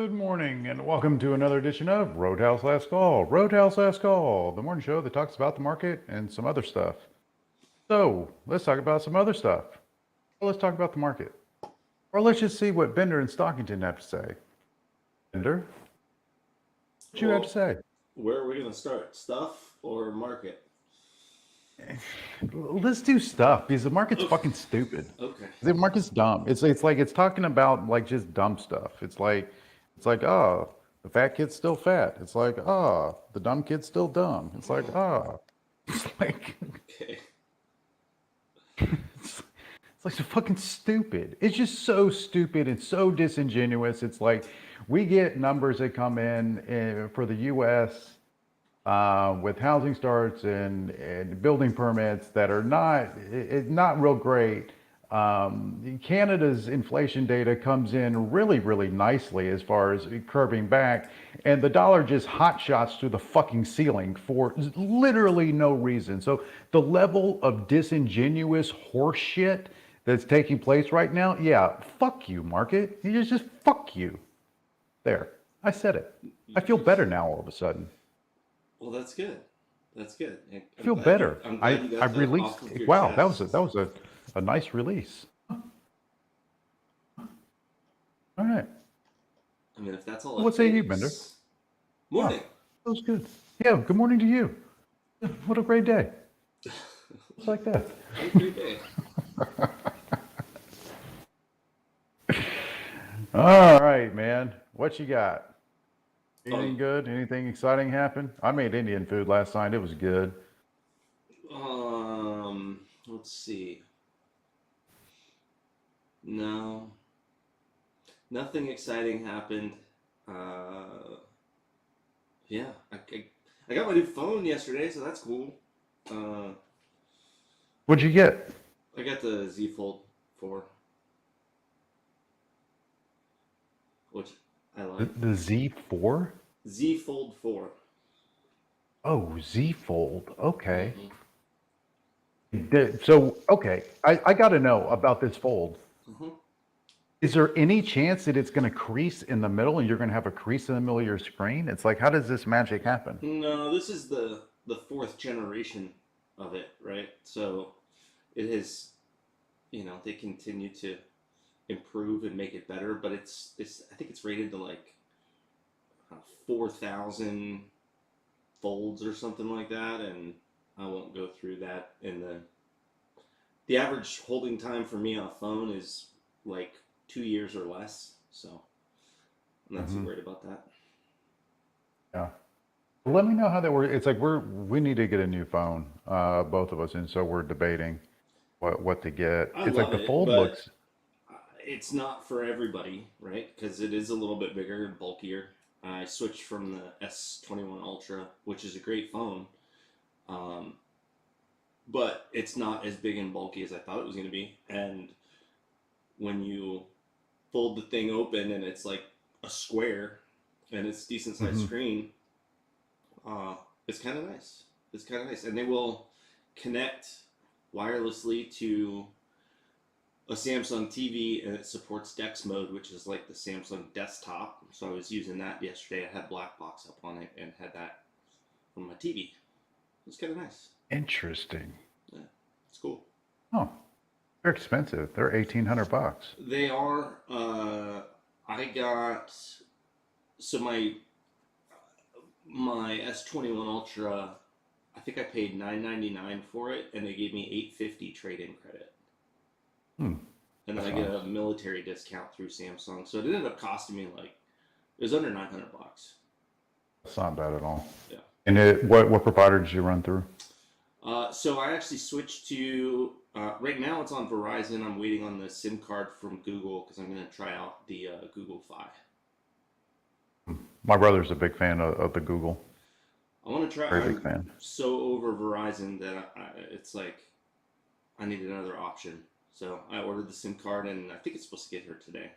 Good morning, and welcome to another edition of Roadhouse Last Call. Roadhouse Last Call, the morning show that talks about the market and some other stuff. So, let's talk about some other stuff. Or let's talk about the market. Or let's just see what Bender and Stockington have to say. Bender, what you have to say? Where are we going to start? Stuff or market? Let's do stuff because the market's Okay. fucking stupid. Okay. The market's dumb. It's like it's talking about like just dumb stuff. It's like oh, the fat kid's still fat. It's like oh, the dumb kid's still dumb. It's like oh, it's like Okay. it's like so fucking stupid. It's just so stupid and so disingenuous. It's like we get numbers that come in for the U.S. With housing starts and building permits that are not real great. Canada's inflation data comes in really, really nicely as far as curbing back, and the dollar just hot shots through the fucking ceiling for literally no reason. So the level of disingenuous horseshit that's taking place right now, yeah, fuck you, market. You just fuck you. There, I said it. I feel better now all of a sudden. Well, that's good. That's good. I feel better. I'm I glad you I got that released. off of your Wow, that was chest. a nice release. All right. I mean, if that's all it What say you, Bender? takes. Wow, Morning. that was good. Yeah. Good morning to you. Yeah, what a great day. Just like that. Have a great day. All right, man. What you got? Anything Um, good? Anything exciting happen? I made Indian food last night. It was good. let's see. No, nothing exciting happened. Uh, yeah, I got my new phone yesterday, so that's cool. Uh, What'd you get? I got the Z Fold 4, which I The, like. the Z4? Z Fold 4. Oh, Z Fold. Okay. Mm-hmm. So, okay, I got to know about this fold. Mm-hmm. Is there any chance that it's going to crease in the middle and you're going to have a crease in the middle of your screen? It's like, how does this magic happen? No, this is the fourth generation of it, right? So it has, they continue to improve and make it better, but it's I think it's rated to like 4,000 folds or something like that, and I won't go through that. In the average holding time for me on a phone is like 2 years or less, so I'm not too Hmm. worried about that. Yeah. Let me know how that works. It's like we need to get a new phone, both of us, and so we're debating what to get. I It's like love the it, fold but looks. it's not for everybody, right? Because it is a little bit bigger and bulkier. I switched from the S21 Ultra, which is a great phone, um, but it's not as big and bulky as I thought it was going to be. And when you fold the thing open and it's like a square and it's decent sized Hmm. screen, uh, it's kind of nice. It's kind of nice, and they will connect wirelessly to a Samsung TV, and it supports DeX mode, which is like the Samsung desktop. So I was using that yesterday. I had BlackBox up on it and had that on my TV. It's kind of nice. Interesting. Yeah, it's cool. Oh, they're expensive. They're $1,800. They are. I got so my S21 Ultra. I think I paid $9.99 for it, and they gave me $8.50 trade-in credit. Hmm, And then that's I get nice. a military discount through Samsung, so it ended up costing me like it was under 900 bucks. That's not bad at all. Yeah. And what provider did you run through? So I actually switched to right now it's on Verizon. I'm waiting on the SIM card from Google because I'm going to try out the Google Fi. My brother's a big fan of the Google. I want to try. Very big I'm fan. so over Verizon that it's like I need another option. So I ordered the SIM card, and I think it's supposed to get here today.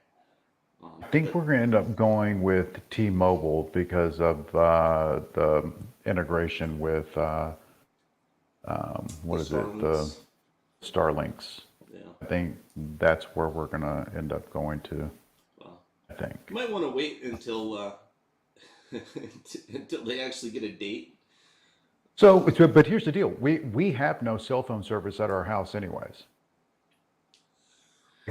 I think But we're going to end up going with T-Mobile because of the integration with the what is it? The Starlinks, Starlinks. yeah. I think that's where we're going to end up going to. Well, I think. You might want to wait until until they actually get a date. But here's the deal: we have no cell phone service at our house, anyways.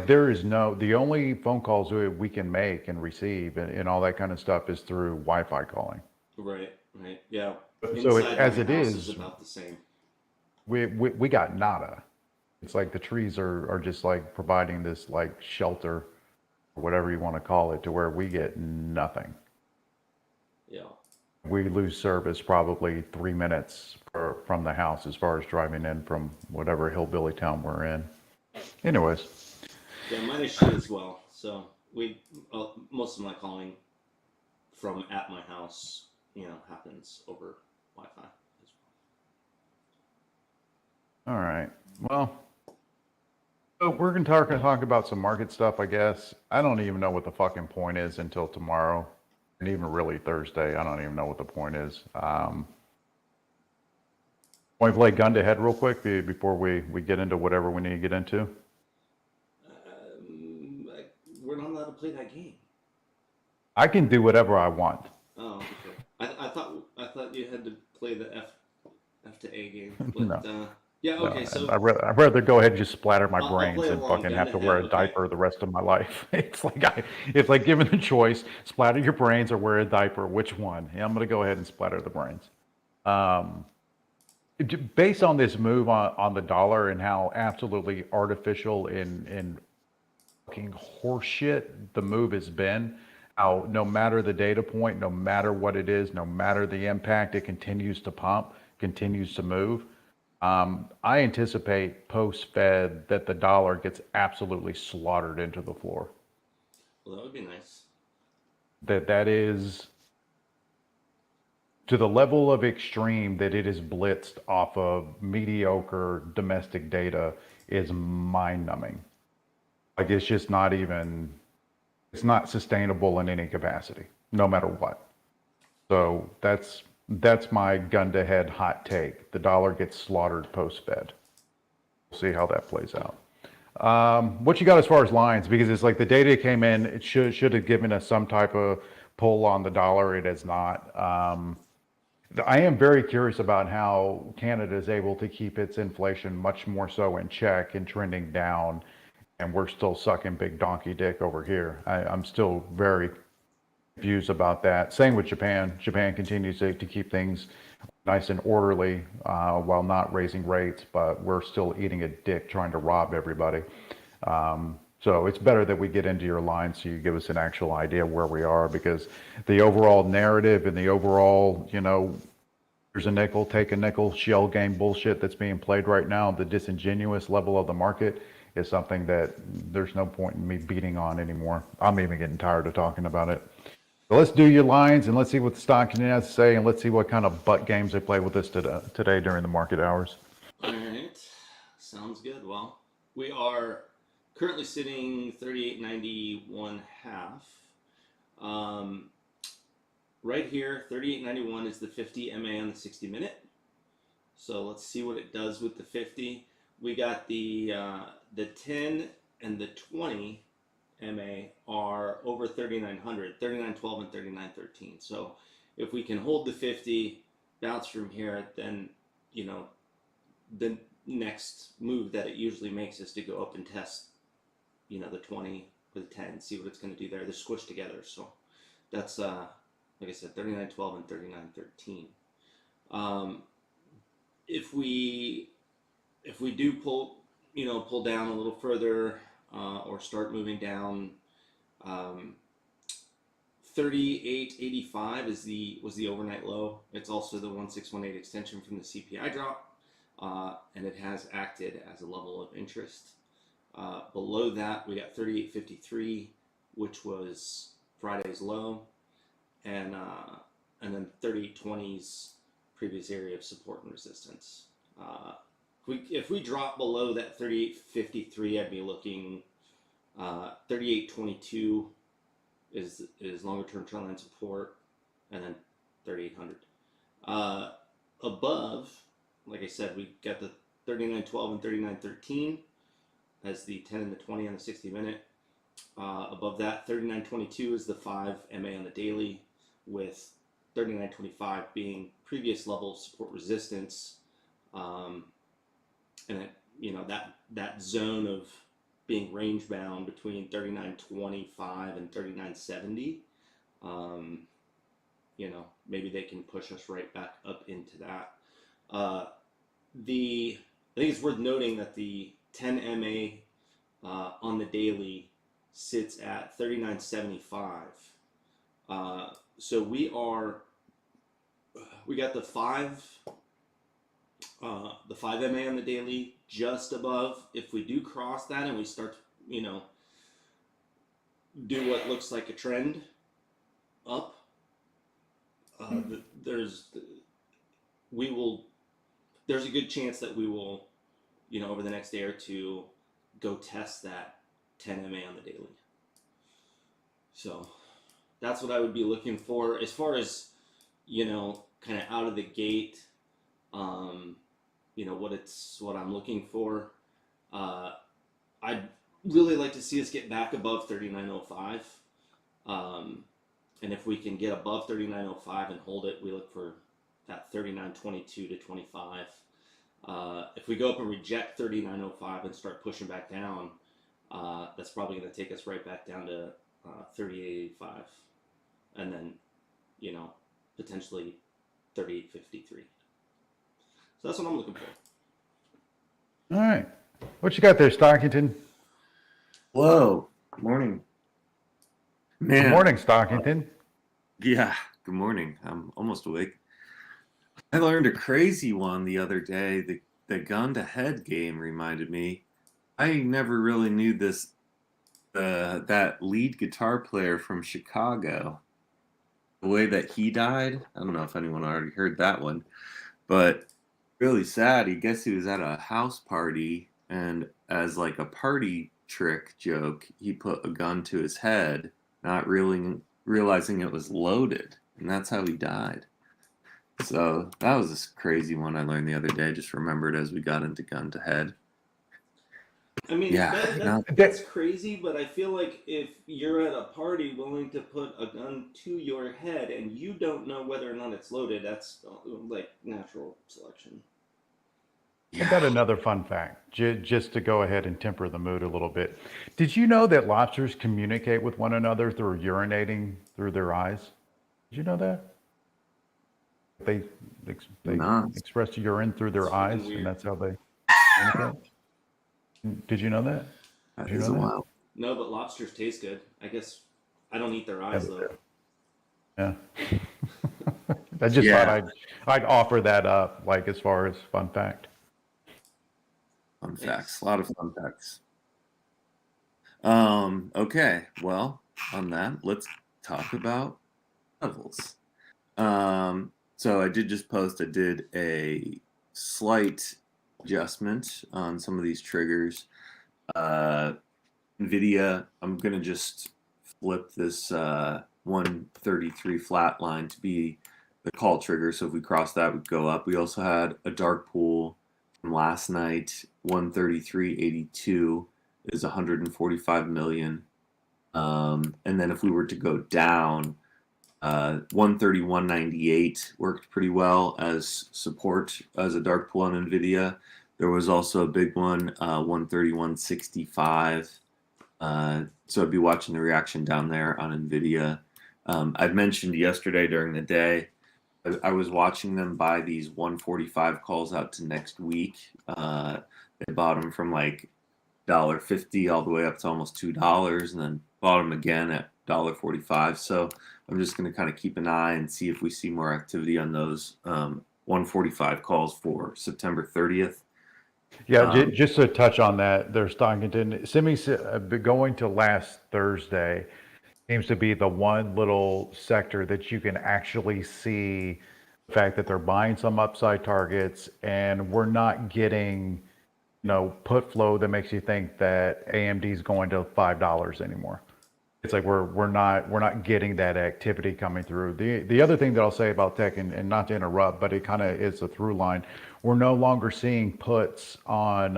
There is no, the only phone calls we can make and receive and all that kind of stuff is through Wi-Fi calling. Right, right, yeah. So Inside as my it house is is, about the same. we got nada. It's like the trees are just like providing this like shelter, or whatever you want to call it, to where we get nothing. Yeah. We lose service probably 3 minutes from the house as far as driving in from whatever hillbilly town we're in. Anyways. Yeah, mine is shit as well. So most of my calling from at my house, happens over Wi-Fi as All right. Well, so we're gonna talk about some market stuff, I guess. I don't even know what the fucking point is until tomorrow, and even really Thursday. I don't even know what the point is. Want to play gun to head real quick before we get into whatever we need to get into? we're not allowed to play that game. I can do whatever I want. Oh, okay. I thought you had to play the F to A game, but No. yeah, No, okay. So I'd rather go ahead and just splatter my I'll brains play and along. fucking Gun have to to wear head. a Okay. diaper the rest of my life. It's like given the choice, splatter your brains or wear a diaper. Which one? Yeah, I'm gonna go ahead and splatter the brains. Um, Based on this move on the dollar and how absolutely artificial and fucking horseshit the move has been, how no matter the data point, no matter what it is, no matter the impact, it continues to pump, continues to move. I anticipate post-Fed that the dollar gets absolutely slaughtered into the floor. Well, that would be nice. That is to the level of extreme that it is blitzed off of mediocre domestic data is mind-numbing. Like it's just not even, it's not sustainable in any capacity, no matter what. So that's my gun to head hot take. The dollar gets slaughtered post-Fed. We'll see how that plays out. What you got as far as lines? Because it's like the data came in, it should have given us some type of pull on the dollar. It has not. I am very curious about how Canada is able to keep its inflation much more so in check and trending down, and we're still sucking big donkey dick over here. I'm still very confused about that. Same with Japan. Japan continues to keep things nice and orderly while not raising rates, but we're still eating a dick trying to rob everybody. So it's better that we get into your line so you give us an actual idea where we are, because the overall narrative and the overall, here's a nickel, take a nickel, shell game bullshit that's being played right now, the disingenuous level of the market is something that there's no point in me beating on anymore. I'm even getting tired of talking about it. So let's do your lines and let's see what the stock has to say, and let's see what kind of butt games they play with us today during the market hours. All right, sounds good. Well, we are currently sitting 38.91 half. Right here, 38.91 is the 50 MA on the 60-minute. So let's see what it does with the 50. We got the 10 and the 20 MA are over 3900, 39.12 and 39.13. So if we can hold the 50, bounce from here, then the next move that it usually makes is to go up and test the 20 with 10, see what it's going to do there. They're squished together. So that's like I said, 39.12 and 39.13. If we do pull down a little further or start moving down, 38.85 was the overnight low. It's also the 1618 extension from the CPI drop, and it has acted as a level of interest. Below that, we got 38.53, which was Friday's low, and then 38.20's previous area of support and resistance. If we drop below that 38.53, I'd be looking 38.22 is longer term trendline support, and then 3800. Above, like I said, we got the 39.12 and 39.13 as the 10 and the 20 on the 60-minute. Above that, 39.22 is the 5 MA on the daily, with 39.25 being previous level of support resistance, um, and that zone of being range bound between 39.25 and 39.70. Um, maybe they can push us right back up into that. Uh, the I think it's worth noting that the 10 MA on the daily sits at 39.75. So we got the 5 MA on the daily just above. If we do cross that and we start to, do what looks like a trend up, there's we will there's a good chance that we will, over the next day or two, go test that 10 MA on the daily. So that's what I would be looking for as far as, kind of out of the gate. What I'm looking for. I'd really like to see us get back above 39.05. And if we can get above 39.05 and hold it, we look for that 39.22 to 25. If we go up and reject 39.05 and start pushing back down, that's probably going to take us right back down to 38.85, and then, potentially 38.53. So that's what I'm looking for. All right. What you got there, Stockington? Hello. Good morning. Man. Good morning, Stockington. Yeah, good morning. I'm almost awake. I learned a crazy one the other day. The gun to head game reminded me. I never really knew this. That lead guitar player from Chicago, the way that he died. I don't know if anyone already heard that one, but really sad. I guess he was at a house party, and as like a party trick joke, he put a gun to his head, not really realizing it was loaded, and that's how he died. So that was a crazy one I learned the other day. Just remembered as we got into gun to head. I mean, Yeah, that's crazy, but I feel like if you're at a party willing to put a gun to your head and you don't know whether or not it's loaded, that's like natural selection. I got another fun fact, just to go ahead and temper the mood a little bit. Did you know that lobsters communicate with one another through urinating through their eyes? Did you know that? They Nah. express urine through their It's eyes, fucking weird. and that's how they communicate. Did you know that? That Did you is know a that? while. No, but lobsters taste good. I guess I don't eat their eyes though. Yeah. I just thought I'd offer that up, like as far as fun fact. Fun facts. A lot of fun facts. Okay. Well, on that, let's talk about levels. So I did just post. I did a slight adjustment on some of these triggers. NVIDIA, I'm going to just flip this 133 flat line to be the call trigger. So if we cross that, we'd go up. We also had a dark pool from last night, 133.82 is 145 million. And then if we were to go down, 131.98 worked pretty well as support as a dark pool on NVIDIA. There was also a big one, 131.65. So I'd be watching the reaction down there on NVIDIA. I'd mentioned yesterday during the day, I was watching them buy these 145 calls out to next week. They bought them from like $1.50 all the way up to almost $2, and then bought them again at $1.45. So I'm just going to kind of keep an eye and see if we see more activity on those 145 calls for September 30th. Yeah, just to touch on that, there's Stockington. Going to last Thursday seems to be the one little sector that you can actually see the fact that they're buying some upside targets, and we're not getting, put flow that makes you think that AMD is going to $5 anymore. it's like we're not getting that activity coming through. The other thing that I'll say about tech, and not to interrupt, but it kind of is a through line. We're no longer seeing puts on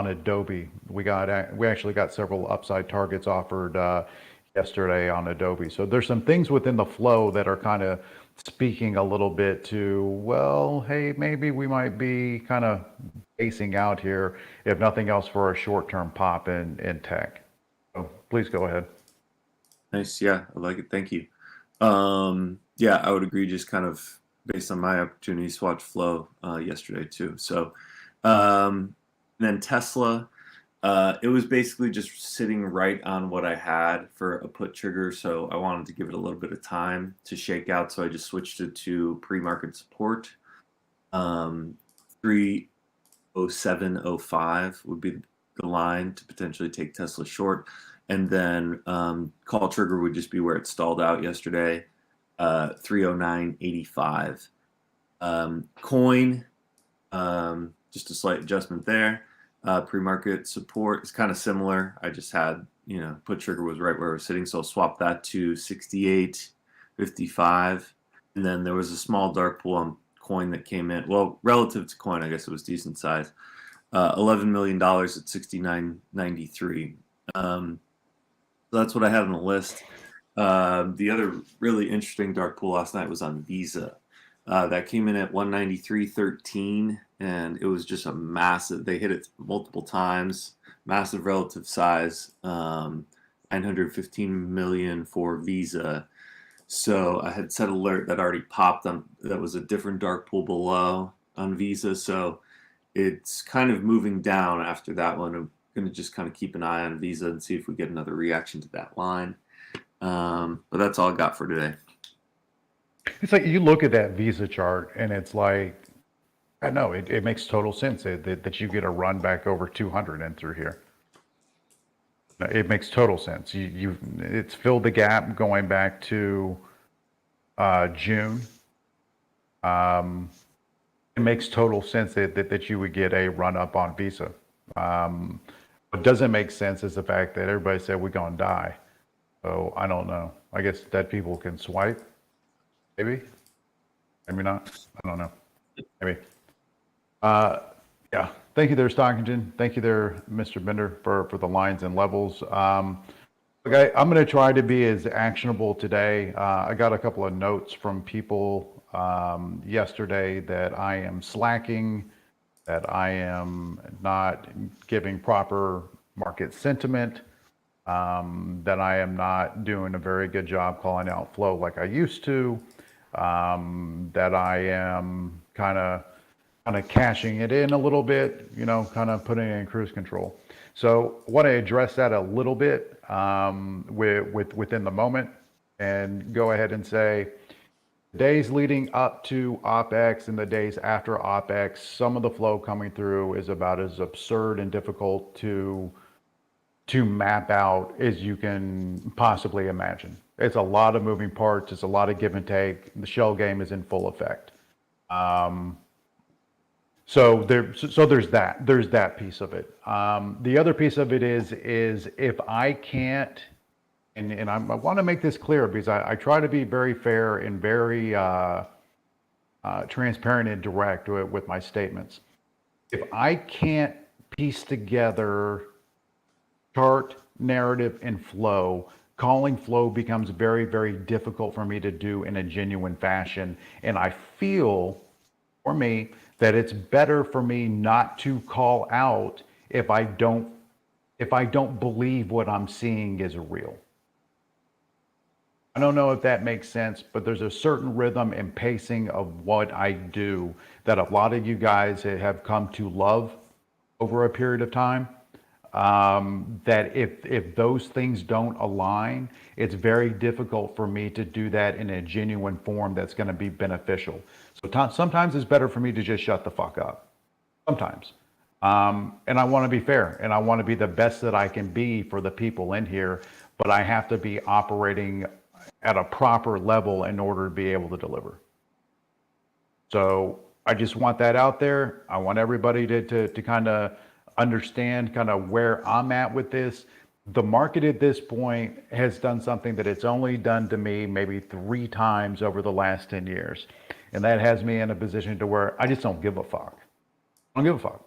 Adobe. We actually got several upside targets offered yesterday on Adobe. So there's some things within the flow that are kind of speaking a little bit to, well, hey, maybe we might be kind of basing out here, if nothing else, for a short-term pop in tech. So please go ahead. Nice. Yeah, I like it. Thank you. Yeah, I would agree, just kind of based on my opportunities to watch flow yesterday too. So, then Tesla, it was basically just sitting right on what I had for a put trigger. So I wanted to give it a little bit of time to shake out. So I just switched it to pre-market support. 307.05 would be the line to potentially take Tesla short. And then call trigger would just be where it stalled out yesterday, 309.85. Coin, just a slight adjustment there. Pre-market support is kind of similar. I just had, put trigger was right where it was sitting, so I'll swap that to 68.55. And then there was a small dark pool on coin that came in. Well, relative to coin, I guess it was decent size. $11 million at 69.93. So that's what I had on the list. The other really interesting dark pool last night was on Visa. That came in at 193.13, and it was just a massive. They hit it multiple times, massive relative size, 915 million for Visa. So I had set alert that already popped on. That was a different dark pool below on Visa. So it's kind of moving down after that one. I'm going to just kind of keep an eye on Visa and see if we get another reaction to that line. But that's all I got for today. It's like you look at that Visa chart, and it's like, I know it makes total sense that you get a run back over 200 in through here. It makes total sense. It's filled the gap going back to June. It makes total sense that you would get a run up on Visa. What doesn't make sense is the fact that everybody said we're gonna die. So I don't know. I guess dead people can swipe. Maybe. Maybe not. I don't know. Maybe. Yeah. Thank you there, Stockington. Thank you there, Mr. Bender, for the lines and levels. Okay, I'm going to try to be as actionable today. I got a couple of notes from people yesterday that I am slacking, that I am not giving proper market sentiment, that I am not doing a very good job calling out flow like I used to, that I am kind of cashing it in a little bit, kind of putting it in cruise control. So I want to address that a little bit within the moment, and go ahead and say, days leading up to OPEX and the days after OPEX, some of the flow coming through is about as absurd and difficult to map out as you can possibly imagine. It's a lot of moving parts. It's a lot of give and take. The shell game is in full effect. So there's that piece of it. The other piece of it is if I can't, and I want to make this clear because I try to be very fair and very transparent and direct with my statements. If I can't piece together chart, narrative, and flow, calling flow becomes very, very difficult for me to do in a genuine fashion. And I feel, for me, that it's better for me not to call out if I don't believe what I'm seeing is real. I don't know if that makes sense, but there's a certain rhythm and pacing of what I do that a lot of you guys have come to love over a period of time. That if those things don't align, it's very difficult for me to do that in a genuine form that's going to be beneficial. So sometimes it's better for me to just shut the fuck up. Sometimes. And I want to be fair, and I want to be the best that I can be for the people in here, but I have to be operating at a proper level in order to be able to deliver. So I just want that out there. I want everybody to kind of understand kind of where I'm at with this. the market at this point has done something that it's only done to me maybe 3 times over the last 10 years. And that has me in a position to where I just don't give a fuck. I don't give a fuck.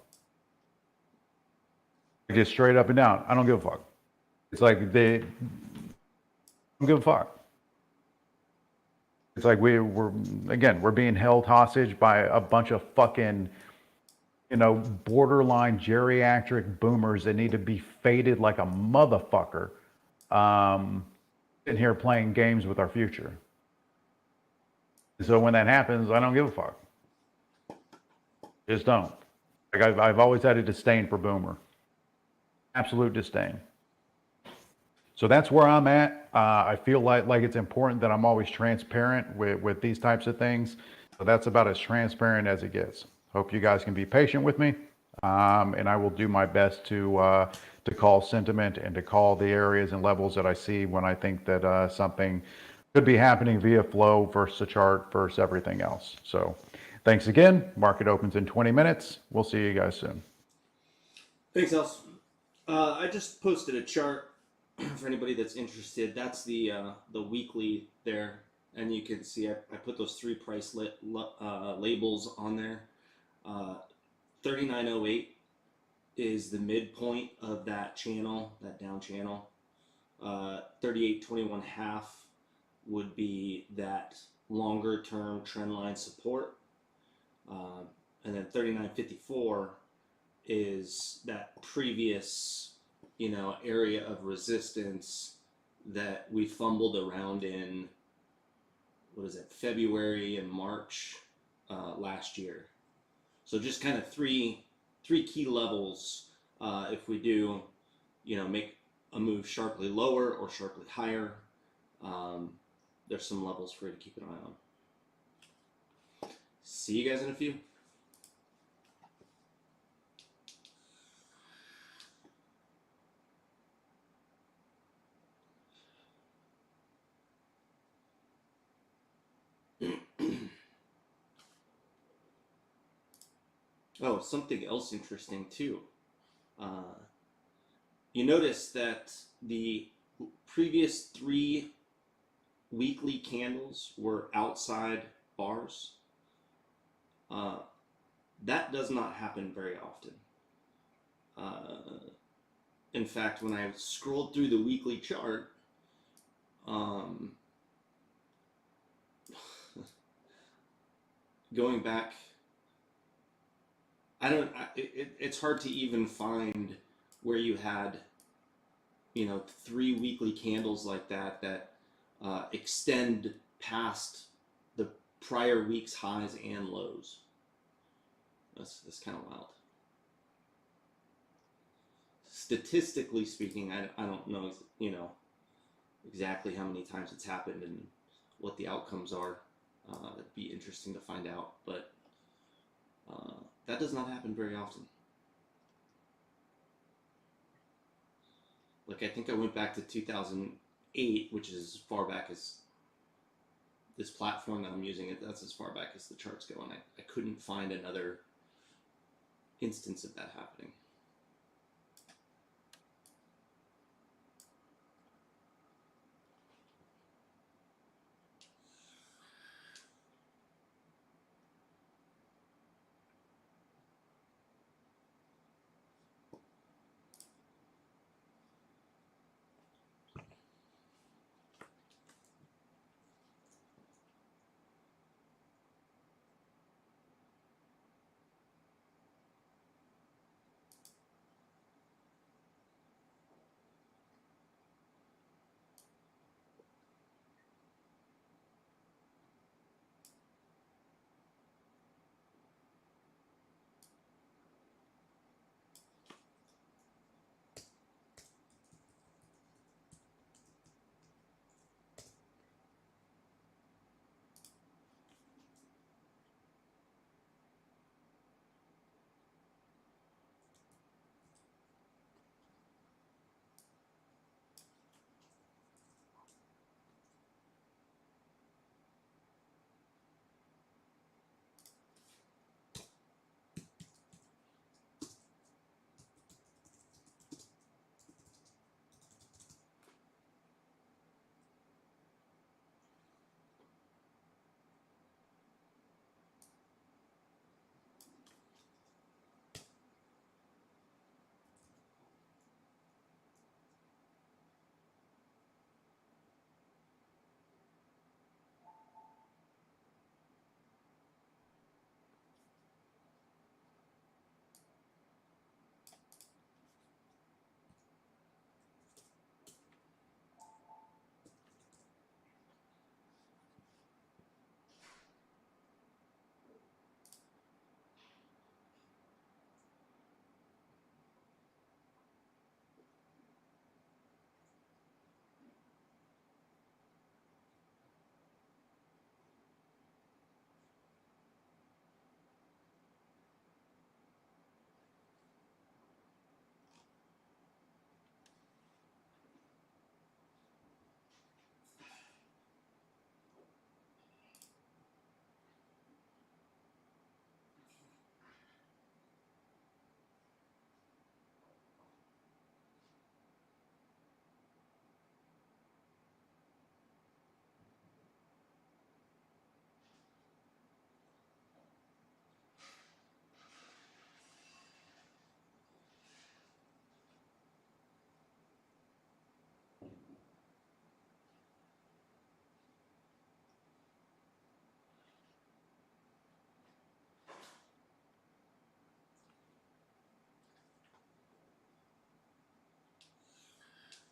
Just straight up and down. I don't give a fuck. It's like they don't give a fuck. It's like we're being held hostage by a bunch of fucking, borderline geriatric boomers that need to be faded like a motherfucker. Sitting here playing games with our future. So when that happens, I don't give a fuck. Just don't. Like I've always had a disdain for boomer. Absolute disdain. So that's where I'm at. I feel like it's important that I'm always transparent with these types of things. So that's about as transparent as it gets. Hope you guys can be patient with me, and I will do my best to call sentiment and to call the areas and levels that I see when I think that something could be happening via flow versus a chart versus everything else. So thanks again. Market opens in 20 minutes. We'll see you guys soon. Thanks, Els. I just posted a chart for anybody that's interested. That's the weekly there, and you can see I put those 3 price labels on there. 3908 is the midpoint of that channel, that down channel. 3821.5 would be that longer term trend line support, and then 3954 is that previous area of resistance that we fumbled around in, February and March last year. So just kind of three key levels. If we do, make a move sharply lower or sharply higher, there's some levels for you to keep an eye on. See you guys in a few. Oh, something else interesting too. You notice that the previous 3 weekly candles were outside bars. That does not happen very often. In fact, when I scrolled through the weekly chart, going back, it's hard to even find where you had 3 weekly candles like that extend past the prior week's highs and lows. That's kind of wild. Statistically speaking, I don't know exactly how many times it's happened and what the outcomes are. It'd be interesting to find out, but that does not happen very often. Like, I think I went back to 2008, which is as far back as this platform that I'm using. That's as far back as the charts go, and I couldn't find another instance of that happening.